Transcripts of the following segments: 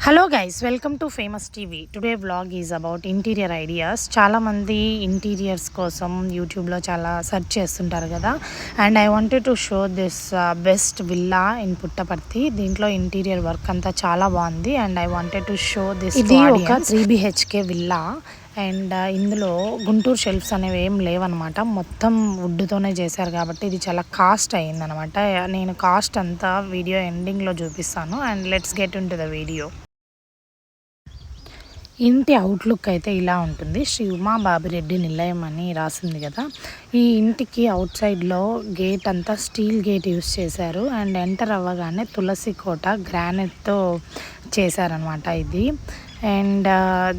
Hello guys, welcome to famous TV. Today vlog is about interior ideas. చాలామంది interiors కోసం యూట్యూబ్లో చాలా search చేస్తుంటారు కదా. And I wanted to show this best villa in Puttaparthi. దీంట్లో interior work అంతా చాలా బాగుంది. And I wanted to show this. ఇది ఒక 3 BHK విల్లా. అండ్ ఇందులో గుంటూరు షెల్ఫ్స్ అనేవి ఏం లేవన్నమాట. మొత్తం వుడ్తోనే చేశారు కాబట్టి ఇది చాలా కాస్ట్ అయ్యిందనమాట. నేను కాస్ట్ అంతా వీడియో ఎండింగ్లో చూపిస్తాను. And let's get in to the video. ఇంటి అవుట్లుక్ అయితే ఇలా ఉంటుంది. శ్రీ ఉమా బాబిరెడ్డి నిలయం అని రాసింది కదా. ఈ ఇంటికి అవుట్ సైడ్లో గేట్ అంతా స్టీల్ గేట్ యూస్ చేశారు. అండ్ ఎంటర్ అవ్వగానే తులసి కోట గ్రానైట్తో చేశారనమాట ఇది. అండ్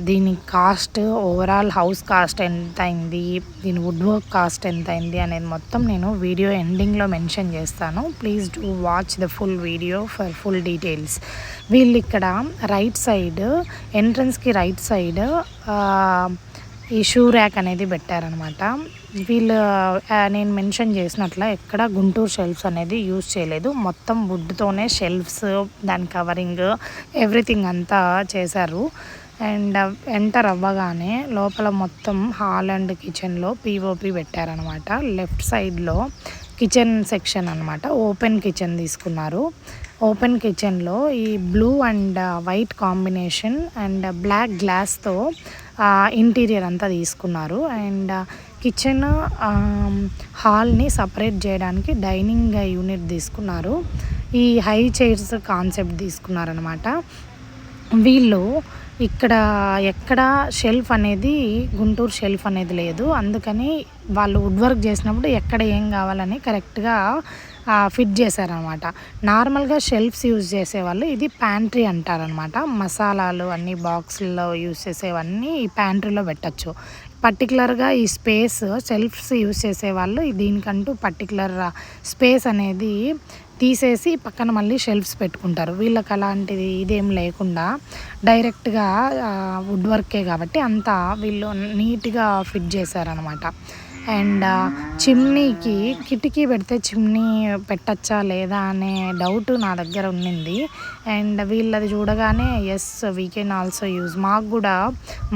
దీని కాస్ట్, ఓవరాల్ హౌస్ కాస్ట్ ఎంత అయింది, దీని వుడ్ వర్క్ కాస్ట్ ఎంత అయింది అనేది మొత్తం నేను వీడియో ఎండింగ్లో మెన్షన్ చేస్తాను. Please do watch the full video for full details. వీళ్ళు ఇక్కడ రైట్ సైడ్, ఎంట్రన్స్కి రైట్ సైడ్ ఈ షూ ర్యాక్ అనేది పెట్టారనమాట. వీళ్ళు నేను మెన్షన్ చేసినట్ల ఎక్కడ గుంటూరు షెల్ఫ్స్ అనేది యూజ్ చేయలేదు. మొత్తం వుడ్తోనే షెల్ఫ్స్, దాని కవరింగ్, ఎవ్రీథింగ్ అంతా చేశారు. అండ్ ఎంటర్ అవ్వగానే లోపల మొత్తం హాల్ అండ్ కిచెన్లో పిఓపి పెట్టారనమాట. లెఫ్ట్ సైడ్లో కిచెన్ సెక్షన్ అనమాట. ఓపెన్ కిచెన్ తీసుకున్నారు. ఓపెన్ కిచెన్లో ఈ blue and white combination and black గ్లాస్తో ఇంటీరియర్ అంతా తీసుకున్నారు. అండ్ కిచెన్ హాల్ని సపరేట్ చేయడానికి డైనింగ్ యూనిట్ తీసుకున్నారు. ఈ హై చైర్స్ కాన్సెప్ట్ తీసుకున్నారనమాట. వీళ్ళు ఇక్కడ ఎక్కడ షెల్ఫ్ అనేది, గుంటూరు షెల్ఫ్ అనేది లేదు. అందుకని వాళ్ళు వుడ్ వర్క్ చేసినప్పుడు ఎక్కడ ఏం కావాలని కరెక్ట్గా ఫిట్ చేశారనమాట. నార్మల్గా షెల్ఫ్స్ యూజ్ చేసేవాళ్ళు ఇది ప్యాంట్రీ అంటారనమాట. మసాలాలు అన్నీ బాక్సుల్లో యూజ్ చేసేవన్నీ ఈ ప్యాంట్రీలో పెట్టచ్చు. పర్టికులర్గా ఈ స్పేస్ షెల్ఫ్స్ యూజ్ చేసేవాళ్ళు దీనికంటూ పర్టికులర్ స్పేస్ అనేది తీసేసి పక్కన మళ్ళీ షెల్ఫ్స్ పెట్టుకుంటారు. వీళ్ళకి అలాంటిది ఇదేం లేకుండా డైరెక్ట్గా వుడ్ వర్కే కాబట్టి అంతా వీళ్ళు నీట్గా ఫిట్ చేశారనమాట. అండ్ చిమ్నీకి కిటికీ పెడితే చిమ్నీ పెట్టచ్చా లేదా అనే డౌట్ నా దగ్గర ఉండింది. అండ్ వీళ్ళది చూడగానే yes we can also use. మాకు కూడా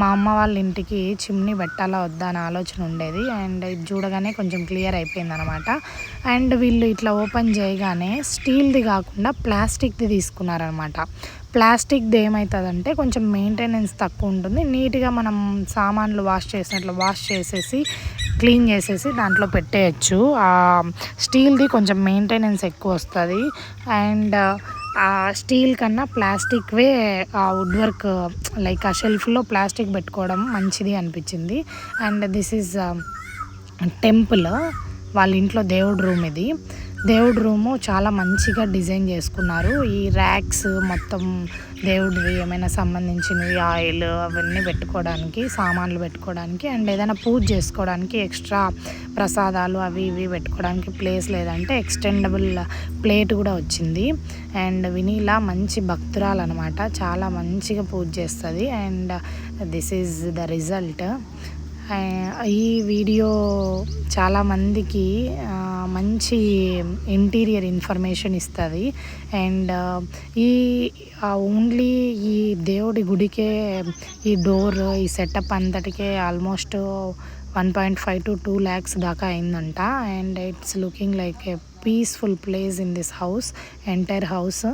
మా అమ్మ వాళ్ళ ఇంటికి చిమ్నీ పెట్టాలా వద్దా అనే ఆలోచన ఉండేది. అండ్ ఇది చూడగానే కొంచెం క్లియర్ అయిపోయింది అనమాట. అండ్ వీళ్ళు ఇట్లా ఓపెన్ చేయగానే స్టీల్ది కాకుండా ప్లాస్టిక్ది తీసుకున్నారనమాట. ప్లాస్టిక్ది ఏమవుతుందంటే కొంచెం మెయింటెనెన్స్ తక్కువ ఉంటుంది. నీట్గా మనం సామాన్లు వాష్ చేసినట్లు వాష్ చేసేసి క్లీన్ చేసేసి దాంట్లో పెట్టేయచ్చు. స్టీల్ది కొంచెం మెయింటెనెన్స్ ఎక్కువ వస్తుంది. అండ్ స్టీల్ కన్నా ప్లాస్టిక్వే వుడ్ వర్క్ లైక్ ఆ షెల్ఫ్లో ప్లాస్టిక్ పెట్టుకోవడం మంచిది అనిపించింది. And this is temple. వాళ్ళ ఇంట్లో దేవుడి రూమ్ ఇది. దేవుడి రూము చాలా మంచిగా డిజైన్ చేసుకున్నారు. ఈ ర్యాక్స్ మొత్తం దేవుడివి ఏమైనా సంబంధించినవి, ఆయిల్ అవన్నీ పెట్టుకోవడానికి, సామాన్లు పెట్టుకోవడానికి, అండ్ ఏదైనా పూజ చేసుకోవడానికి ఎక్స్ట్రా ప్రసాదాలు అవి ఇవి పెట్టుకోవడానికి ప్లేస్ లేదంటే ఎక్స్టెండబుల్ ప్లేట్ కూడా వచ్చింది. అండ్ వినీలా మంచి భక్తురాలు అనమాట. చాలా మంచిగా పూజ చేస్తుంది. And this is the result. ఈ వీడియో చాలామందికి మంచి ఇంటీరియర్ ఇన్ఫర్మేషన్ ఇస్తుంది. అండ్ ఈ ఓన్లీ ఈ దేవుడి గుడికే ఈ డోర్, ఈ సెటప్ అంతటికే ఆల్మోస్ట్ 1.5 to 2 lakhs దాకా అయిందంట. And it's looking like a peaceful place in this house, entire house.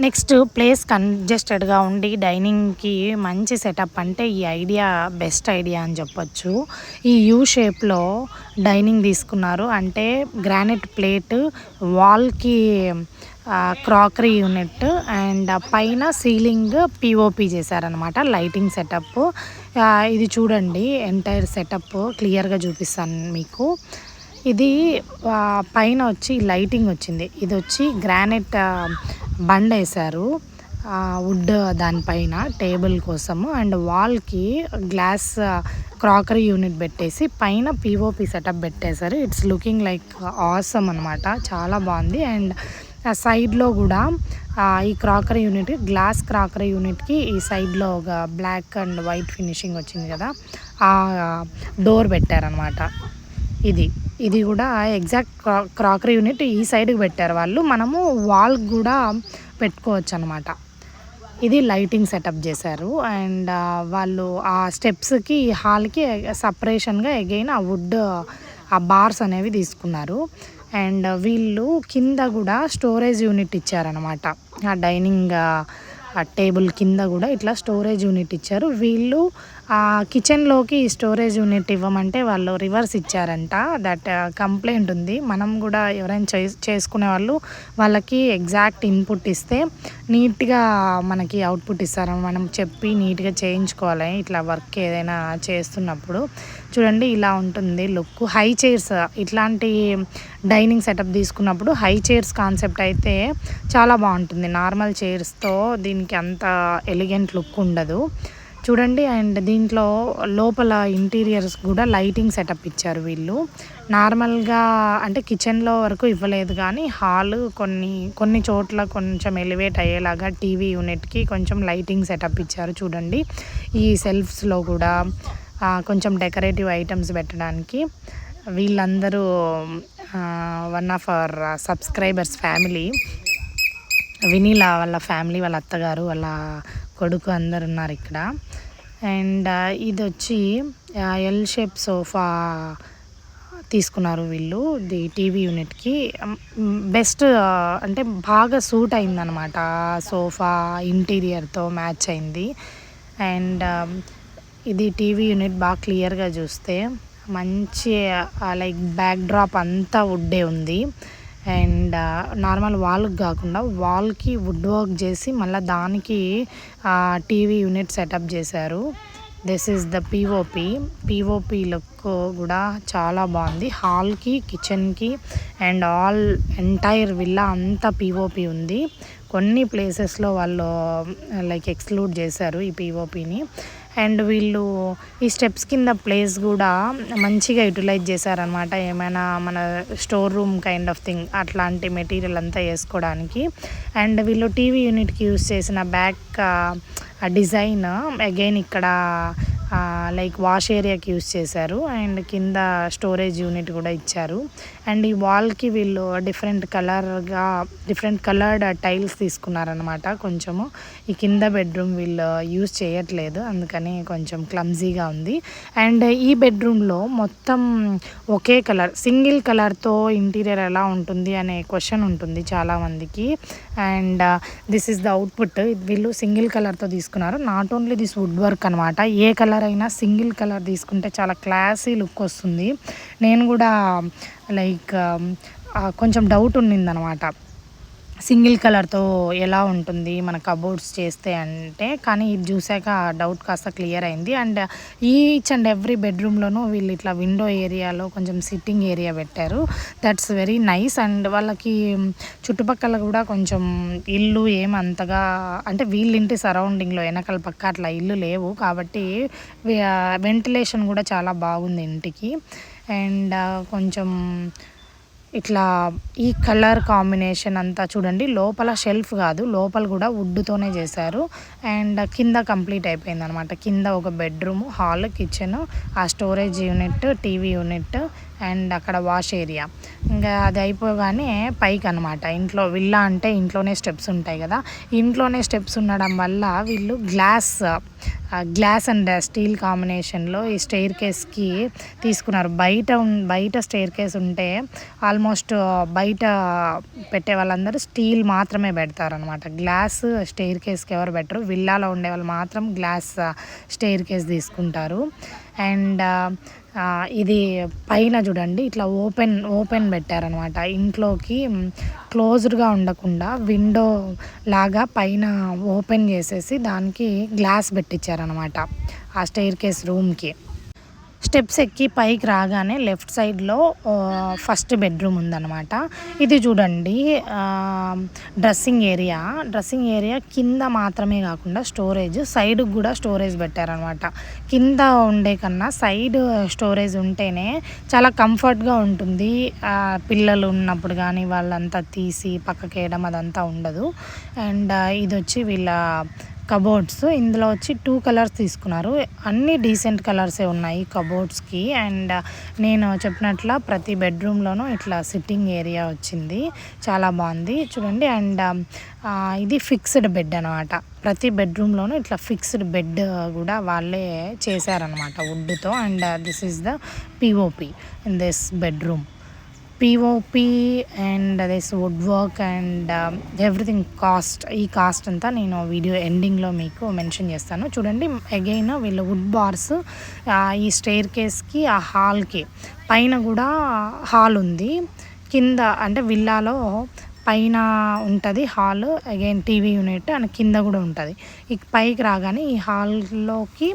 Next place కంజెస్టెడ్గా ఉండి డైనింగ్కి మంచి సెటప్ అంటే ఈ ఐడియా బెస్ట్ ఐడియా అని చెప్పొచ్చు. ఈ యూ షేప్లో డైనింగ్ తీసుకున్నారు. అంటే గ్రానైట్ ప్లేట్, వాల్కి క్రాకరీ యూనిట్, అండ్ పైన సీలింగ్ పిఓపి చేశారనమాట. లైటింగ్ సెటప్ ఇది చూడండి. ఎంటైర్ సెటప్ క్లియర్గా చూపిస్తాను మీకు. ఇది పైన వచ్చి లైటింగ్ వచ్చింది. ఇది వచ్చి గ్రానైట్ బండ వేశారు వుడ్ దానిపైన టేబుల్ కోసము. అండ్ వాల్కి గ్లాస్ క్రాకరీ యూనిట్ పెట్టేసి పైన పిఓపి సెటప్ పెట్టేశారు. ఇట్స్ లుకింగ్ లైక్ ఆసమ్ అనమాట. చాలా బాగుంది. అండ్ సైడ్లో కూడా ఈ క్రాకరీ యూనిట్, గ్లాస్ క్రాకరీ యూనిట్కి ఈ సైడ్లో ఒక బ్లాక్ అండ్ వైట్ ఫినిషింగ్ వచ్చింది కదా, ఆ డోర్ పెట్టారనమాట. ఇది కూడా ఎగ్జాక్ట్ క్రాకరీ యూనిట్ ఈ సైడ్కి పెట్టారు వాళ్ళు. మనము వాల్ కూడా పెట్టుకోవచ్చు అనమాట. ఇది లైటింగ్ సెటప్ చేశారు. అండ్ వాళ్ళు ఆ స్టెప్స్‌కి, హాల్‌కి సపరేషన్‌గా అగైన్ ఆ వుడ్ ఆ బార్స్ అనేవి తీసుకున్నారు. అండ్ వీళ్ళు కింద కూడా స్టోరేజ్ యూనిట్ ఇచ్చారనమాట. ఆ డైనింగ్ ఆ టేబుల్ కింద కూడా ఇట్లా స్టోరేజ్ యూనిట్ ఇచ్చారు. వీళ్ళు కిచెన్లోకి స్టోరేజ్ యూనిట్ ఇవ్వమంటే వాళ్ళు రివర్స్ ఇచ్చారంట. దట్ కంప్లైంట్ ఉంది. మనం కూడా ఎవరైనా చేసుకునే వాళ్ళు వాళ్ళకి ఎగ్జాక్ట్ ఇన్పుట్ ఇస్తే నీట్గా మనకి అవుట్పుట్ ఇస్తారు. మనం చెప్పి నీట్గా చేయించుకోవాలి ఇట్లా వర్క్ ఏదైనా చేస్తున్నప్పుడు. చూడండి ఇలా ఉంటుంది లుక్. హై చైర్స్ ఇట్లాంటి డైనింగ్ సెటప్ తీసుకున్నప్పుడు హై చైర్స్ కాన్సెప్ట్ అయితే చాలా బాగుంటుంది. నార్మల్ చైర్స్తో దీనికి అంత ఎలిగెంట్ లుక్ ఉండదు చూడండి. అండ్ దీంట్లో లోపల ఇంటీరియర్స్ కూడా లైటింగ్ సెటప్ ఇచ్చారు వీళ్ళు. నార్మల్గా అంటే కిచెన్లో వరకు ఇవ్వలేదు కానీ హాల్ కొన్ని చోట్ల కొంచెం ఎలివేట్ అయ్యేలాగా టీవీ యూనిట్కి కొంచెం లైటింగ్ సెటప్ ఇచ్చారు చూడండి. ఈ సెల్ఫ్స్లో కూడా కొంచెం డెకరేటివ్ ఐటమ్స్ పెట్టడానికి. వీళ్ళందరూ one of our subscribers family. Vinila వాళ్ళ ఫ్యామిలీ, వాళ్ళ అత్తగారు, వాళ్ళ కొడుకు అందరు ఉన్నారు ఇక్కడ. అండ్ ఇది వచ్చి ఎల్ షేప్ సోఫా తీసుకున్నారు వీళ్ళు టీవీ యూనిట్కి. బెస్ట్ అంటే బాగా సూట్ అయిందనమాట. సోఫా ఇంటీరియర్తో మ్యాచ్ అయింది. అండ్ ఇది టీవీ యూనిట్ బాగా క్లియర్గా చూస్తే మంచి లైక్ బ్యాక్ డ్రాప్ అంతా వుడ్డే ఉంది. అండ్ నార్మల్ వాల్కి కాకుండా వాల్కి వుడ్ వర్క్ చేసి మళ్ళీ దానికి టీవీ యూనిట్ సెటప్ చేశారు. This is the POP look కూడా చాలా బాగుంది. హాల్కి, కిచెన్కి అండ్ ఆల్ ఎంటైర్ విల్లా అంతా పిఓపి ఉంది. కొన్ని ప్లేసెస్లో వాళ్ళు లైక్ ఎక్స్క్లూడ్ చేశారు ఈ పిఓపిని. అండ్ వీళ్ళు ఈ స్టెప్స్ కింద ప్లేస్ కూడా మంచిగా యూటిలైజ్ చేశారనమాట. ఏమైనా మన store room kind of thing అట్లాంటి మెటీరియల్ అంతా వేసుకోవడానికి. అండ్ వీళ్ళు టీవీ యూనిట్కి యూస్ చేసిన బ్యాక్ డిజైన్ అగైన్ ఇక్కడ లైక్ వాష్ ఏరియాకి యూస్ చేశారు. అండ్ కింద స్టోరేజ్ యూనిట్ కూడా ఇచ్చారు. అండ్ ఈ వాల్కి వీళ్ళు డిఫరెంట్ కలర్డ్ టైల్స్ తీసుకున్నారనమాట. కొంచెము ఈ కింద బెడ్రూమ్ వీళ్ళు యూస్ చేయట్లేదు, అందుకని కొంచెం క్లమ్జీగా ఉంది. అండ్ ఈ బెడ్రూమ్లో మొత్తం ఒకే కలర్, సింగిల్ కలర్తో ఇంటీరియర్ ఎలా ఉంటుంది అనే క్వశ్చన్ ఉంటుంది చాలామందికి. And this is the output. వీళ్ళు సింగిల్ కలర్తో తీసుకున్నారు. Not only this wood work అనమాట. ఏ కలర్ అయినా సింగిల్ కలర్ తీసుకుంటే చాలా క్లాసీ లుక్ వస్తుంది. నేను కూడా లైక్ కొంచెం డౌట్ ఉన్నిందనమాట సింగిల్ కలర్తో ఎలా ఉంటుంది మన కబోర్డ్స్ చేస్తే అంటే, కానీ ఇది చూసాక డౌట్ కాస్త క్లియర్ అయింది. అండ్ ఈచ్ అండ్ ఎవ్రీ బెడ్రూమ్లోనూ వీళ్ళు ఇట్లా విండో ఏరియాలో కొంచెం సిట్టింగ్ ఏరియా పెట్టారు. That's very nice. అండ్ వాళ్ళకి చుట్టుపక్కల కూడా కొంచెం ఇల్లు ఏమంతగా అంటే వీళ్ళింటి సరౌండింగ్లో వెనకాల పక్క అట్లా ఇల్లు లేవు కాబట్టి వెంటిలేషన్ కూడా చాలా బాగుంది ఇంటికి. అండ్ కొంచెం ఇట్లా ఈ కలర్ కాంబినేషన్ అంతా చూడండి. లోపల షెల్ఫ్ కాదు, లోపల కూడా వుడ్తోనే చేశారు. అండ్ కింద కంప్లీట్ అయిపోయింది అనమాట. కింద ఒక బెడ్రూమ్, హాల్, కిచెన్, ఆ storage unit, TV unit and అక్కడ వాష్ ఏరియా. ఇంకా అది అయిపోగానే పైకి అనమాట. ఇంట్లో విల్లా అంటే ఇంట్లోనే స్టెప్స్ ఉంటాయి కదా, ఇంట్లోనే స్టెప్స్ ఉండడం వల్ల వీళ్ళు గ్లాస్ అండ్ స్టీల్ కాంబినేషన్లో ఈ స్టెయిర్ కేస్కి తీసుకున్నారు. బయట స్టెయిర్ కేస్ ఉంటే ఆల్మోస్ట్ బయట పెట్టే వాళ్ళందరూ స్టీల్ మాత్రమే పెడతారనమాట. గ్లాస్ స్టెయిర్ కేస్కి ఎవరు పెట్టరు. విల్లాలో ఉండే వాళ్ళు మాత్రం గ్లాస్ స్టెయిర్ కేస్ తీసుకుంటారు. అండ్ ఇది పైన చూడండి ఇట్లా ఓపెన్ పెట్టారనమాట. ఇంట్లోకి క్లోజ్డ్గా ఉండకుండా విండో లాగా పైన ఓపెన్ చేసేసి దానికి గ్లాస్ పెట్టించారనమాట ఆ స్టెయిర్ కేస్ రూమ్కి. స్టెప్స్ ఎక్కి పైకి రాగానే లెఫ్ట్ సైడ్లో ఫస్ట్ బెడ్రూమ్ ఉందన్నమాట. ఇది చూడండి డ్రెస్సింగ్ ఏరియా కింద మాత్రమే కాకుండా స్టోరేజ్ సైడ్కి కూడా స్టోరేజ్ పెట్టారనమాట. కింద ఉండే కన్నా సైడ్ స్టోరేజ్ ఉంటేనే చాలా కంఫర్ట్గా ఉంటుంది. పిల్లలు ఉన్నప్పుడు కానీ వాళ్ళంతా తీసి పక్కకి వేయడం అదంతా ఉండదు. అండ్ ఇది వచ్చి వీళ్ళ కబోర్డ్స్ ఇందులో వచ్చి 2 కలర్స్ తీసుకున్నారు. అన్నీ డీసెంట్ కలర్సే ఉన్నాయి కబోర్డ్స్‌కి. అండ్ నేను చెప్పినట్ల ప్రతి బెడ్‌రూమ్‌లోనూ ఇట్లా సిట్టింగ్ ఏరియా వచ్చింది. చాలా బాగుంది చూడండి. అండ్ ఇది ఫిక్స్డ్ బెడ్ అనమాట. ప్రతి బెడ్‌రూమ్‌లోనూ ఇట్లా ఫిక్స్డ్ బెడ్ కూడా వాళ్ళే చేశారనమాట వుడ్‌తో. And this is the POP in this bedroom. POP and this wood work and everything ఈ కాస్ట్ అంతా నేను వీడియో ఎండింగ్లో మీకు మెన్షన్ చేస్తాను. చూడండి అగైన్ వీళ్ళు వుడ్ బార్స్ ఈ స్టెయిర్ కేస్కి ఆ హాల్కి పైన కూడా హాల్ ఉంది. కింద అంటే విల్లాలో పైన ఉంటుంది hall, again TV unit and కింద కూడా ఉంటుంది. ఈ పైకి రాగానే ఈ హాల్లోకి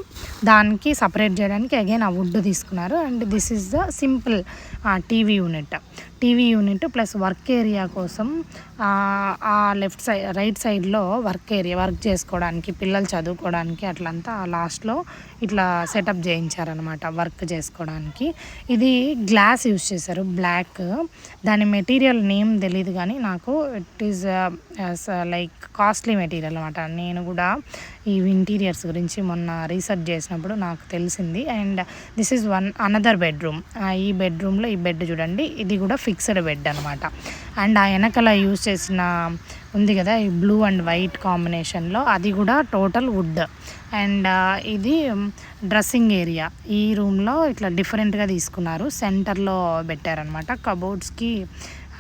దానికి సపరేట్ చేయడానికి అగైన్ ఆ వుడ్ తీసుకున్నారు. And this is the simple TV unit plus work area కోసం ఆ లెఫ్ట్ సైడ్ రైట్ సైడ్లో వర్క్ చేసుకోవడానికి పిల్లలు చదువుకోవడానికి అట్లంతా లాస్ట్లో ఇట్లా సెటప్ చేయించారనమాట వర్క్ చేసుకోవడానికి. ఇది గ్లాస్ యూజ్ చేశారు బ్లాక్. దాని మెటీరియల్ నేమ్ తెలియదు కానీ నాకు it is like costly material అనమాట. నేను కూడా ఈ ఇంటీరియర్స్ గురించి మొన్న రీసెర్చ్ చేసినప్పుడు నాకు తెలిసింది. And this is another bedroom. ఈ బెడ్రూమ్లో ఈ బెడ్ చూడండి, ఇది కూడా ఫిక్స్డ్ బెడ్ అనమాట. అండ్ ఆ వెనకాల యూజ్ చేసిన ఉంది కదా ఈ బ్లూ అండ్ వైట్ కాంబినేషన్లో, అది కూడా టోటల్ వుడ్. అండ్ ఇది డ్రెస్సింగ్ ఏరియా. ఈ రూమ్లో ఇట్లా డిఫరెంట్గా తీసుకున్నారు, సెంటర్లో పెట్టారనమాట. కబోర్డ్స్కి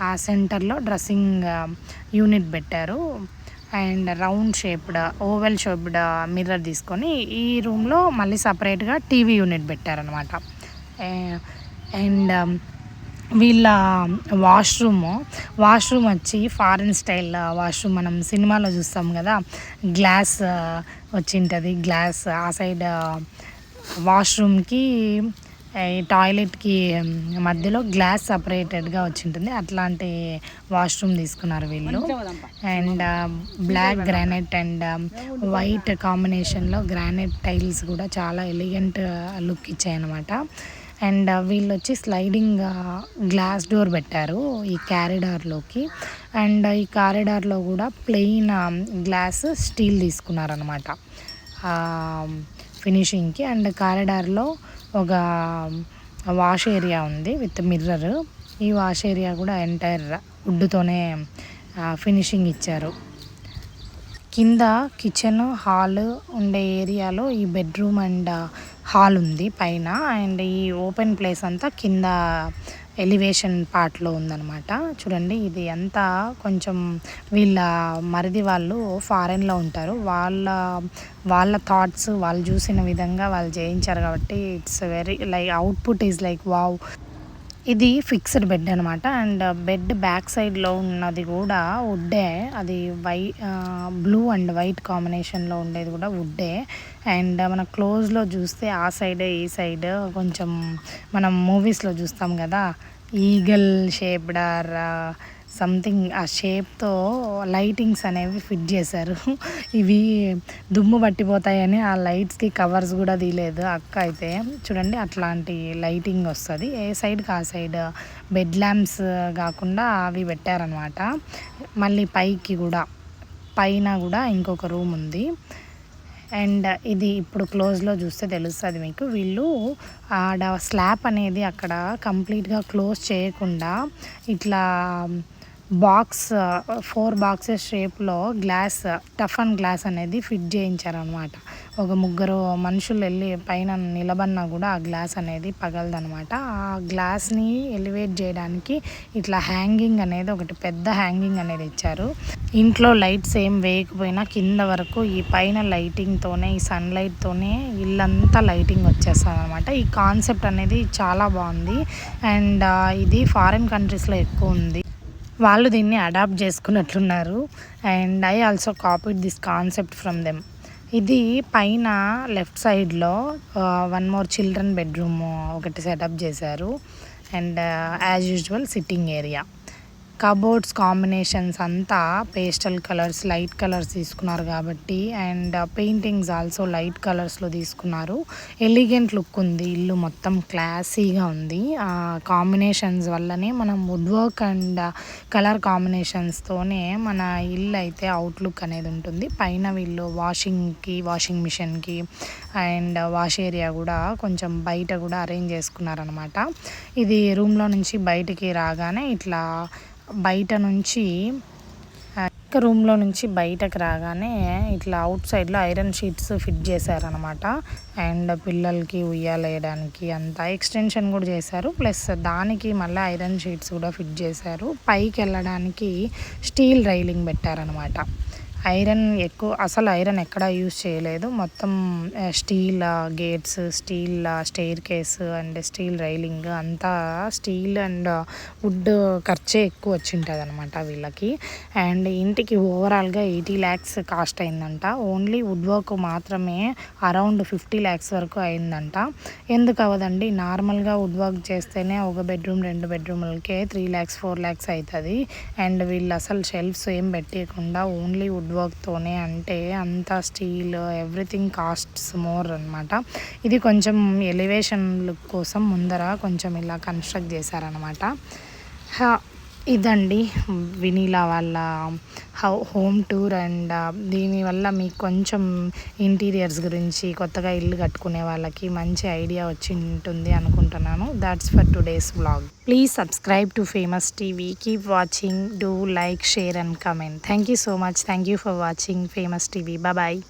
ఆ సెంటర్లో డ్రెస్సింగ్ యూనిట్ పెట్టారు. And round shaped oval shaped mirror తీసుకొని ఈ రూమ్లో మళ్ళీ సపరేట్గా టీవీ యూనిట్ పెట్టారనమాట. అండ్ వీళ్ళ వాష్రూమ్ వచ్చి ఫారిన్ స్టైల్ వాష్రూమ్. మనం సినిమాలో చూస్తాం కదా, గ్లాస్ వచ్చింటుంది. గ్లాస్ ఆ సైడ్ వాష్రూమ్కి ఈ టాయిలెట్కి మధ్యలో గ్లాస్ సపరేటెడ్గా వచ్చింటుంది. అట్లాంటి వాష్రూమ్ తీసుకున్నారు వీళ్ళు. And black granite and white కాంబినేషన్లో గ్రానైట్ టైల్స్ కూడా చాలా ఎలిగెంట్ లుక్ ఇచ్చాయన్నమాట. అండ్ వీళ్ళు వచ్చి స్లైడింగ్ గ్లాస్ డోర్ పెట్టారు ఈ క్యారిడార్లోకి. అండ్ ఈ కారిడార్లో కూడా ప్లెయిన్ గ్లాస్ స్టీల్ తీసుకున్నారనమాట ఫినిషింగ్కి. అండ్ కారిడార్లో ఒక వాష్ ఏరియా ఉంది విత్ మిర్రర్. ఈ వాష్ ఏరియా కూడా ఎంటైర్ వుడ్తోనే ఫినిషింగ్ ఇచ్చారు. కింద కిచెన్ హాల్ ఉండే ఏరియాలో ఈ బెడ్రూమ్ అండ్ హాల్ ఉంది పైన. అండ్ ఈ ఓపెన్ ప్లేస్ అంతా కింద ఎలివేషన్ పార్ట్లో ఉందన్నమాట. చూడండి ఇది అంతా కొంచెం వీళ్ళ మరిది వాళ్ళు ఫారెన్లో ఉంటారు, వాళ్ళ థాట్స్ వాళ్ళు చూసిన విధంగా వాళ్ళు చేయించారు కాబట్టి it's very like output is like wow. ఇది ఫిక్స్డ్ బెడ్ అనమాట. అండ్ బెడ్ బ్యాక్ సైడ్లో ఉన్నది కూడా వుడ్డే. అది బ్లూ అండ్ వైట్ కాంబినేషన్లో ఉండేది కూడా వుడ్డే. అండ్ మన క్లోజ్లో చూస్తే ఆ సైడే ఈ సైడ్ కొంచెం మనం మూవీస్లో చూస్తాం కదా, ఈగల్ షేప్డ్ ఆర్ సంథింగ్ ఆ షేప్తో లైటింగ్స్ అనేవి ఫిట్ చేశారు. ఇవి దుమ్ము పట్టిపోతాయని ఆ లైట్స్కి కవర్స్ కూడా తీయలేదు అక్క అయితే. చూడండి అట్లాంటి లైటింగ్ వస్తుంది ఏ సైడ్కి ఆ సైడ్. బెడ్ ల్యాంప్స్ కాకుండా అవి పెట్టారనమాట. మళ్ళీ పైన కూడా ఇంకొక రూమ్ ఉంది. అండ్ ఇది ఇప్పుడు క్లోజ్లో చూస్తే తెలుస్తుంది మీకు. వీళ్ళు ఆడ స్లాబ్ అనేది అక్కడ కంప్లీట్గా క్లోజ్ చేయకుండా ఇట్లా 4 బాక్సెస్ షేప్లో గ్లాస్ టఫన్ గ్లాస్ అనేది ఫిట్ చేయించారనమాట. ఒక 3 మనుషులు వెళ్ళి పైన నిలబడినా కూడా ఆ గ్లాస్ అనేది పగలదనమాట. ఆ గ్లాస్ని ఎలివేట్ చేయడానికి ఇట్లా హ్యాంగింగ్ అనేది ఒకటి పెద్ద హ్యాంగింగ్ అనేది ఇచ్చారు. ఇంట్లో లైట్స్ ఏం వేయకపోయినా కింద వరకు ఈ పైన లైటింగ్తోనే ఈ సన్లైట్తోనే ఇల్లంతా లైటింగ్ వచ్చేస్తుంది అనమాట. ఈ కాన్సెప్ట్ అనేది చాలా బాగుంది. అండ్ ఇది ఫారిన్ కంట్రీస్లో ఎక్కువ ఉంది, వాళ్ళు దీన్ని అడాప్ట్ చేసుకున్నట్లున్నారు. And I also copied this concept from them. ఇది పైన లెఫ్ట్ సైడ్లో 1 more చిల్డ్రన్ బెడ్రూమ్ ఒకటి సెటప్ చేశారు. And as usual sitting area. Cupboards combinations అంతా పేస్టల్ కలర్స్, లైట్ కలర్స్ తీసుకున్నారు కాబట్టి, అండ్ పెయింటింగ్స్ ఆల్సో లైట్ కలర్స్లో తీసుకున్నారు. ఎలిగెంట్ లుక్ ఉంది, ఇల్లు మొత్తం క్లాసీగా ఉంది. కాంబినేషన్స్ వల్లనే మనం వుడ్ వర్క్ అండ్ కలర్ కాంబినేషన్స్తోనే మన ఇల్లు అయితే అవుట్లుక్ అనేది ఉంటుంది. పైన వీళ్ళు వాషింగ్ మిషన్కి అండ్ వాష్ ఏరియా కూడా కొంచెం బయట కూడా అరేంజ్ చేసుకున్నారనమాట. ఇది రూమ్లో నుంచి బయటికి రాగానే ఇట్లా రూమ్లో నుంచి బయటకు రాగానే ఇట్లా అవుట్ సైడ్లో ఐరన్ షీట్స్ ఫిట్ చేశారనమాట. అండ్ పిల్లలకి ఉయ్యాలేయడానికి అంతా ఎక్స్టెన్షన్ కూడా చేశారు. ప్లస్ దానికి మళ్ళీ ఐరన్ షీట్స్ కూడా ఫిట్ చేశారు. పైకి వెళ్ళడానికి స్టీల్ రైలింగ్ పెట్టారనమాట. అసలు ఐరన్ ఎక్కడా యూజ్ చేయలేదు. మొత్తం steel gates, steel stair case and steel railing అంతా స్టీల్ అండ్ వుడ్ ఖర్చే ఎక్కువ వచ్చింటుంది అనమాట వీళ్ళకి. అండ్ ఇంటికి ఓవరాల్గా 80 lakhs కాస్ట్ అయిందంట. ఓన్లీ వుడ్ వర్క్ మాత్రమే అరౌండ్ 50 lakhs వరకు అయిందంట. ఎందుకు అవ్వదండి, నార్మల్గా వుడ్ వర్క్ చేస్తేనే ఒక బెడ్రూమ్ 2 bedroomలకే 3 lakhs 4 lakhs అవుతుంది. అండ్ వీళ్ళు అసలు షెల్ఫ్స్ ఏం పెట్టకుండా ఓన్లీ వుడ్ వర్క్తోనే, అంటే అంతా స్టీల్ ఎవ్రీథింగ్ కాస్ట్స్ మోర్ అనమాట. ఇది కొంచెం ఎలివేషన్ లుక్ కోసం ముందర కొంచెం ఇలా కన్స్ట్రక్ట్ చేశారనమాట. ఇదండి వినీలా వాళ్ళ హోమ్ టూర్. అండ్ దీనివల్ల మీకు కొంచెం ఇంటీరియర్స్ గురించి, కొత్తగా ఇల్లు కట్టుకునే వాళ్ళకి మంచి ఐడియా వచ్చి ఉంటుంది అనుకుంటున్నాను. That's for today's vlog. Please subscribe to famous TV. Keep watching. Do like, share and comment. Thank you so much. Thank you for watching famous TV. Bye.